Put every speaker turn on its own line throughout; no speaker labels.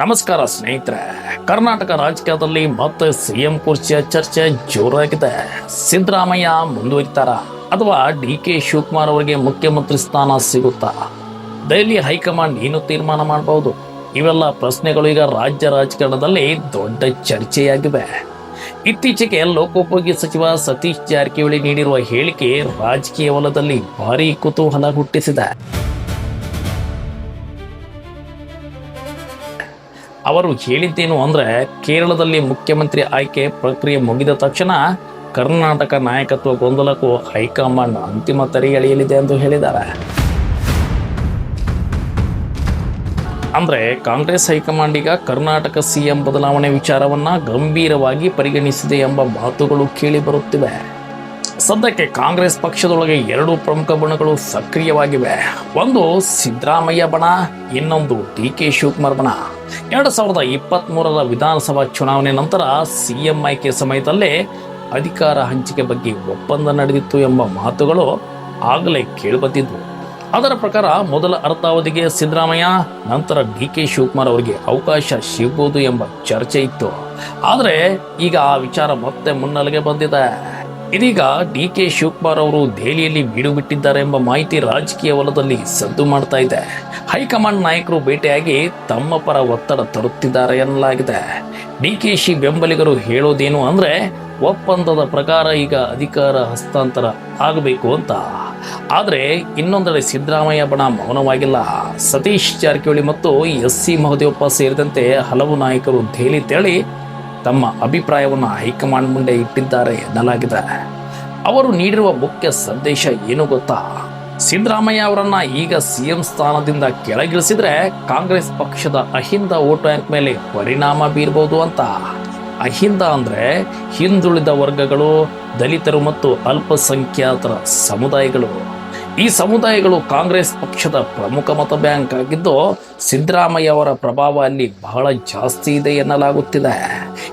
ನಮಸ್ಕಾರ ಸ್ನೇಹಿತರೆ. ಕರ್ನಾಟಕ ರಾಜಕೀಯದಲ್ಲಿ ಮತ್ತೆ ಸಿಎಂ ಕುರ್ಚಿಯ ಚರ್ಚೆ ಜೋರಾಗಿದೆ. ಸಿದ್ದರಾಮಯ್ಯ ಮುಂದುವರಿತಾರ ಅಥವಾ ಡಿ.ಕೆ. ಶಿವಕುಮಾರ್ ಅವರಿಗೆ ಮುಖ್ಯಮಂತ್ರಿ ಸ್ಥಾನ ಸಿಗುತ್ತಾ? ದೆಹಲಿ ಹೈಕಮಾಂಡ್ ಏನು ತೀರ್ಮಾನ ಮಾಡಬಹುದು? ಇವೆಲ್ಲ ಪ್ರಶ್ನೆಗಳು ಈಗ ರಾಜ್ಯ ರಾಜಕಾರಣದಲ್ಲಿ ದೊಡ್ಡ ಚರ್ಚೆಯಾಗಿವೆ. ಇತ್ತೀಚೆಗೆ ಲೋಕೋಪಯೋಗಿ ಸಚಿವ ಸತೀಶ್ ಜಾರಕಿಹೊಳಿ ನೀಡಿರುವ ಹೇಳಿಕೆ ರಾಜಕೀಯ ವಲಯದಲ್ಲಿ ಭಾರೀ ಕುತೂಹಲ ಹುಟ್ಟಿಸಿದೆ. ಅವರು ಹೇಳಿದ್ದೇನು ಅಂದರೆ, ಕೇರಳದಲ್ಲಿ ಮುಖ್ಯಮಂತ್ರಿ ಆಯ್ಕೆ ಪ್ರಕ್ರಿಯೆ ಮುಗಿದ ತಕ್ಷಣ ಕರ್ನಾಟಕ ನಾಯಕತ್ವ ಗೊಂದಲಕ್ಕೂ ಹೈಕಮಾಂಡ್ ಅಂತಿಮ ತೆರೆ ಎಳೆಯಲಿದೆ ಎಂದು ಹೇಳಿದ್ದಾರೆ. ಅಂದರೆ ಕಾಂಗ್ರೆಸ್ ಹೈಕಮಾಂಡ್ ಈಗ ಕರ್ನಾಟಕ ಸಿಎಂ ಬದಲಾವಣೆ ವಿಚಾರವನ್ನ ಗಂಭೀರವಾಗಿ ಪರಿಗಣಿಸಿದೆ ಎಂಬ ಮಾತುಗಳು ಕೇಳಿ ಬರುತ್ತಿವೆ. ಸದ್ಯಕ್ಕೆ ಕಾಂಗ್ರೆಸ್ ಪಕ್ಷದೊಳಗೆ ಎರಡು ಪ್ರಮುಖ ಬಣಗಳು ಸಕ್ರಿಯವಾಗಿವೆ. ಒಂದು ಸಿದ್ದರಾಮಯ್ಯ ಬಣ, ಇನ್ನೊಂದು ಡಿ.ಕೆ. ಶಿವಕುಮಾರ್ ಬಣ. 2023 ವಿಧಾನಸಭಾ ಚುನಾವಣೆ ನಂತರ ಸಿಎಂ ಆಯ್ಕೆ ಸಮಯದಲ್ಲೇ ಅಧಿಕಾರ ಹಂಚಿಕೆ ಬಗ್ಗೆ ಒಪ್ಪಂದ ನಡೆದಿತ್ತು ಎಂಬ ಮಾತುಗಳು ಆಗಲೇ ಕೇಳಿಬಂದಿದ್ವು. ಅದರ ಪ್ರಕಾರ ಮೊದಲ ಅರ್ಧಾವಧಿಗೆ ಸಿದ್ದರಾಮಯ್ಯ, ನಂತರ ಡಿ.ಕೆ. ಶಿವಕುಮಾರ್ ಅವರಿಗೆ ಅವಕಾಶ ಸಿಗಬಹುದು ಎಂಬ ಚರ್ಚೆ ಇತ್ತು. ಆದರೆ ಈಗ ಆ ವಿಚಾರ ಮತ್ತೆ ಮುನ್ನೆಲೆಗೆ ಬಂದಿದೆ. ಇದೀಗ ಡಿ.ಕೆ. ಶಿವಕುಮಾರ್ ಅವರು ದೆಹಲಿಯಲ್ಲಿ ಬೀಡು ಬಿಟ್ಟಿದ್ದಾರೆ ಎಂಬ ಮಾಹಿತಿ ರಾಜಕೀಯ ವಲಯದಲ್ಲಿ ಸದ್ದು ಮಾಡ್ತಾ ಇದೆ. ಹೈಕಮಾಂಡ್ ನಾಯಕರು ಭೇಟಿಯಾಗಿ ತಮ್ಮ ಪರ ಒತ್ತಡ ತರುತ್ತಿದ್ದಾರೆ ಎನ್ನಲಾಗಿದೆ. ಡಿ.ಕೆ.ಶಿ ಬೆಂಬಲಿಗರು ಹೇಳೋದೇನು ಅಂದ್ರೆ, ಒಪ್ಪಂದದ ಪ್ರಕಾರ ಈಗ ಅಧಿಕಾರ ಹಸ್ತಾಂತರ ಆಗಬೇಕು ಅಂತ. ಆದರೆ ಇನ್ನೊಂದೆಡೆ ಸಿದ್ದರಾಮಯ್ಯ ಬಣ ಮೌನವಾಗಿಲ್ಲ. ಸತೀಶ್ ಜಾರಕಿಹೊಳಿ ಮತ್ತು ಎಸ್.ಸಿ. ಮಹದೇವಪ್ಪ ಸೇರಿದಂತೆ ಹಲವು ನಾಯಕರು ದೆಹಲಿ ತೆರಳಿ ತಮ್ಮ ಅಭಿಪ್ರಾಯವನ್ನು ಹೈಕಮಾಂಡ್ ಮುಂದೆ ಇಟ್ಟಿದ್ದಾರೆ ಎನ್ನಲಾಗಿದೆ. ಅವರು ನೀಡಿರುವ ಮುಖ್ಯ ಸಂದೇಶ ಏನು ಗೊತ್ತಾ? ಸಿದ್ದರಾಮಯ್ಯ ಅವರನ್ನ ಈಗ ಸಿಎಂ ಸ್ಥಾನದಿಂದ ಕೆಳಗಿಳಿಸಿದ್ರೆ ಕಾಂಗ್ರೆಸ್ ಪಕ್ಷದ ಅಹಿಂದ ವೋಟ್ ಬ್ಯಾಂಕ್ ಮೇಲೆ ಪರಿಣಾಮ ಬೀರಬಹುದು ಅಂತ. ಅಹಿಂದ ಅಂದ್ರೆ ಹಿಂದುಳಿದ ವರ್ಗಗಳು, ದಲಿತರು ಮತ್ತು ಅಲ್ಪಸಂಖ್ಯಾತರ ಸಮುದಾಯಗಳು. ಈ ಸಮುದಾಯಗಳು ಕಾಂಗ್ರೆಸ್ ಪಕ್ಷದ ಪ್ರಮುಖ ಮತ ಬ್ಯಾಂಕ್ ಆಗಿದ್ದು, ಸಿದ್ದರಾಮಯ್ಯ ಅವರ ಪ್ರಭಾವ ಅಲ್ಲಿ ಬಹಳ ಜಾಸ್ತಿ ಇದೆ ಎನ್ನಲಾಗುತ್ತಿದೆ.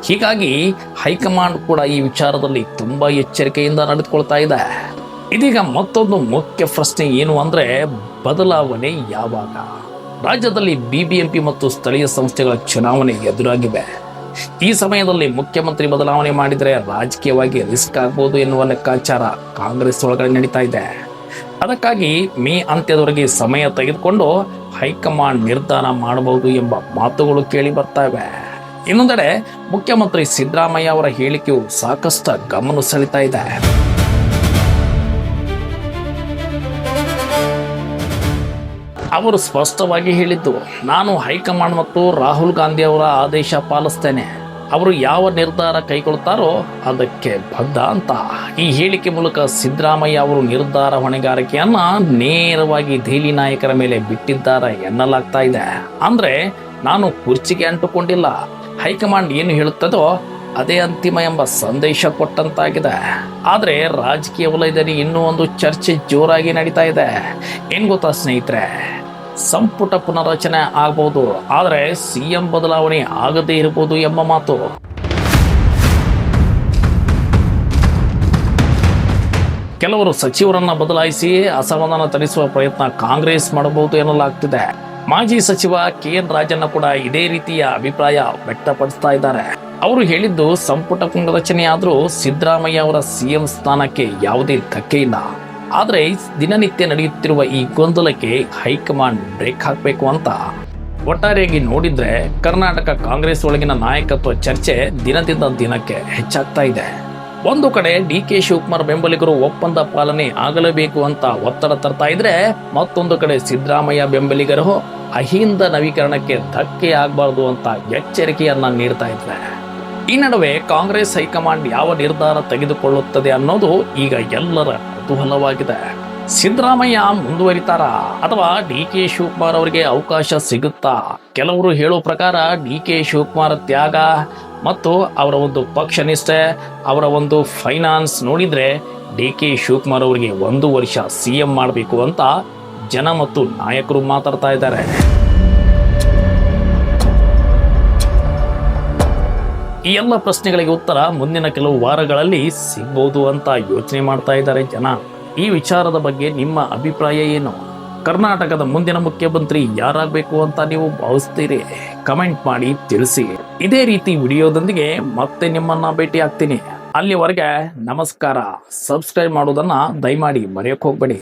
ಹೀಗಾಗಿ ಹೈಕಮಾಂಡ್ ಕೂಡ ಈ ವಿಚಾರದಲ್ಲಿ ತುಂಬಾ ಎಚ್ಚರಿಕೆಯಿಂದ ನಡೆದುಕೊಳ್ತಾ ಇದೆ. ಇದೀಗ ಮತ್ತೊಂದು ಮುಖ್ಯ ಪ್ರಶ್ನೆ ಏನು ಅಂದ್ರೆ, ಬದಲಾವಣೆ ಯಾವಾಗ? ರಾಜ್ಯದಲ್ಲಿ ಬಿಬಿಎಂಪಿ ಮತ್ತು ಸ್ಥಳೀಯ ಸಂಸ್ಥೆಗಳ ಚುನಾವಣೆ ಎದುರಾಗಿವೆ. ಈ ಸಮಯದಲ್ಲಿ ಮುಖ್ಯಮಂತ್ರಿ ಬದಲಾವಣೆ ಮಾಡಿದರೆ ರಾಜಕೀಯವಾಗಿ ರಿಸ್ಕ್ ಆಗಬಹುದು ಎನ್ನುವ ಲೆಕ್ಕಾಚಾರ ಕಾಂಗ್ರೆಸ್ ಒಳಗಡೆ ನಡೀತಾ ಇದೆ. ಅದಕ್ಕಾಗಿ ಮೇ ಅಂತ್ಯದವರೆಗೆ ಸಮಯ ತೆಗೆದುಕೊಂಡು ಹೈಕಮಾಂಡ್ ನಿರ್ಧಾರ ಮಾಡಬಹುದು ಎಂಬ ಮಾತುಗಳು ಕೇಳಿ ಬರ್ತಾವೆ. ಇನ್ನೊಂದೆಡೆ ಮುಖ್ಯಮಂತ್ರಿ ಸಿದ್ದರಾಮಯ್ಯ ಅವರ ಹೇಳಿಕೆಯು ಸಾಕಷ್ಟು ಗಮನ ಸೆಳೀತಾ ಇದೆ. ಅವರು ಸ್ಪಷ್ಟವಾಗಿ ಹೇಳಿದ್ದು, ನಾನು ಹೈಕಮಾಂಡ್ ಮತ್ತು ರಾಹುಲ್ ಗಾಂಧಿ ಅವರ ಆದೇಶ ಪಾಲಿಸ್ತೇನೆ. ಅವರು ಯಾವ ನಿರ್ಧಾರ ಕೈಗೊಳ್ತಾರೋ ಅದಕ್ಕೆ ಬದ್ಧ ಅಂತ. ಈ ಹೇಳಿಕೆ ಮೂಲಕ ಸಿದ್ದರಾಮಯ್ಯ ಅವರು ನಿರ್ಧಾರ ಹೊಣೆಗಾರಿಕೆಯನ್ನ ನೇರವಾಗಿ ದೆಹಲಿ ನಾಯಕರ ಮೇಲೆ ಬಿಟ್ಟಿದ್ದಾರೆ ಎನ್ನಲಾಗ್ತಾ ಇದೆ. ಅಂದ್ರೆ ನಾನು ಕುರ್ಚಿಗೆ ಅಂಟುಕೊಂಡಿಲ್ಲ, ಹೈಕಮಾಂಡ್ ಏನು ಹೇಳುತ್ತದೋ ಅದೇ ಅಂತಿಮ ಎಂಬ ಸಂದೇಶ ಕೊಟ್ಟಂತಾಗಿದೆ. ಆದರೆ ರಾಜಕೀಯ ವಲಯದಲ್ಲಿ ಇನ್ನೂ ಒಂದು ಚರ್ಚೆ ಜೋರಾಗಿ ನಡೀತಾ ಇದೆ. ಏನ್ ಗೊತ್ತಾ ಸ್ನೇಹಿತರೆ, ಸಂಪುಟ ಪುನರಚನೆ ಆಗಬಹುದು, ಆದರೆ ಸಿಎಂ ಬದಲಾವಣೆ ಆಗದೇ ಇರಬಹುದು ಎಂಬ ಮಾತು. ಕೆಲವರು ಸಚಿವರನ್ನ ಬದಲಾಯಿಸಿ ಅಸಮಾಧಾನ ತರಿಸುವ ಪ್ರಯತ್ನ ಕಾಂಗ್ರೆಸ್ ಮಾಡಬಹುದು ಎನ್ನಲಾಗ್ತಿದೆ. ಮಾಜಿ ಸಚಿವ ಕೆ.ಎನ್. ರಾಜಣ್ಣ ಕೂಡ ಇದೇ ರೀತಿಯ ಅಭಿಪ್ರಾಯ ವ್ಯಕ್ತಪಡಿಸ್ತಾ ಇದ್ದಾರೆ. ಅವರು ಹೇಳಿದ್ದು, ಸಂಪುಟ ಪುನರಚನೆ ಆದರೂ ಸಿದ್ದರಾಮಯ್ಯ ಅವರ ಸಿಎಂ ಸ್ಥಾನಕ್ಕೆ ಯಾವುದೇ ಧಕ್ಕೆ ಇಲ್ಲ. ಆದರೆ ದಿನನಿತ್ಯ ನಡೆಯುತ್ತಿರುವ ಈ ಗೊಂದಲಕ್ಕೆ ಹೈಕಮಾಂಡ್ ಬ್ರೇಕ್ ಹಾಕಬೇಕು ಅಂತ. ಒಟ್ಟಾರೆಯಾಗಿ ನೋಡಿದ್ರೆ ಕರ್ನಾಟಕ ಕಾಂಗ್ರೆಸ್ ಒಳಗಿನ ನಾಯಕತ್ವ ಚರ್ಚೆ ದಿನದಿಂದ ದಿನಕ್ಕೆ ಹೆಚ್ಚಾಗ್ತಾ ಇದೆ. ಒಂದು ಕಡೆ ಡಿ.ಕೆ. ಶಿವಕುಮಾರ್ ಬೆಂಬಲಿಗರು ಒಪ್ಪಂದ ಪಾಲನೆ ಆಗಲೇಬೇಕು ಅಂತ ಒತ್ತಡ ತರ್ತಾ ಇದ್ರೆ, ಮತ್ತೊಂದು ಕಡೆ ಸಿದ್ದರಾಮಯ್ಯ ಬೆಂಬಲಿಗರು ಅಹಿಂದ ನವೀಕರಣಕ್ಕೆ ಧಕ್ಕೆ ಆಗಬಾರದು ಅಂತ ಎಚ್ಚರಿಕೆಯನ್ನ ನೀಡ್ತಾ ಇದ್ದಾರೆ. ಈ ನಡುವೆ ಕಾಂಗ್ರೆಸ್ ಹೈಕಮಾಂಡ್ ಯಾವ ನಿರ್ಧಾರ ತೆಗೆದುಕೊಳ್ಳುತ್ತದೆ ಅನ್ನೋದು ಈಗ ಎಲ್ಲರ ಕುತೂಹಲವಾಗಿದೆ. ಸಿದ್ದರಾಮಯ್ಯ ಮುಂದುವರಿತಾರಾ ಅಥವಾ ಡಿ.ಕೆ. ಶಿವಕುಮಾರ್ ಅವರಿಗೆ ಅವಕಾಶ ಸಿಗುತ್ತಾ? ಕೆಲವರು ಹೇಳೋ ಪ್ರಕಾರ ಡಿ.ಕೆ. ಶಿವಕುಮಾರ್ ತ್ಯಾಗ ಮತ್ತು ಅವರ ಒಂದು ಪಕ್ಷ ನಿಷ್ಠೆ, ಅವರ ಒಂದು ಫೈನಾನ್ಸ್ ನೋಡಿದ್ರೆ ಡಿ.ಕೆ. ಶಿವಕುಮಾರ್ ಅವರಿಗೆ 1 ವರ್ಷ ಸಿಎಂ ಮಾಡಬೇಕು ಅಂತ ಜನ ಮತ್ತು ನಾಯಕರು ಮಾತಾಡ್ತಾ ಇದ್ದಾರೆ. ಈ ಎಲ್ಲ ಪ್ರಶ್ನೆಗಳಿಗೆ ಉತ್ತರ ಮುಂದಿನ ಕೆಲವು ವಾರಗಳಲ್ಲಿ ಸಿಗ್ಬೋದು ಅಂತ ಯೋಚನೆ ಮಾಡ್ತಾ ಇದ್ದಾರೆ ಜನ. ಈ ವಿಚಾರದ ಬಗ್ಗೆ ನಿಮ್ಮ ಅಭಿಪ್ರಾಯ ಏನು? ಕರ್ನಾಟಕದ ಮುಂದಿನ ಮುಖ್ಯಮಂತ್ರಿ ಯಾರಾಗಬೇಕು ಅಂತ ನೀವು ಭಾವಿಸ್ತೀರಿ? ಕಮೆಂಟ್ ಮಾಡಿ ತಿಳಿಸಿ. ಇದೇ ರೀತಿ ವಿಡಿಯೋದೊಂದಿಗೆ ಮತ್ತೆ ನಿಮ್ಮನ್ನ ಭೇಟಿ ಆಗ್ತೀನಿ. ಅಲ್ಲಿವರೆಗೆ ನಮಸ್ಕಾರ. ಸಬ್ಸ್ಕ್ರೈಬ್ ಮಾಡೋದನ್ನ ದಯಮಾಡಿ ಮರೆಯೋಕೆ ಹೋಗ್ಬೇಡಿ.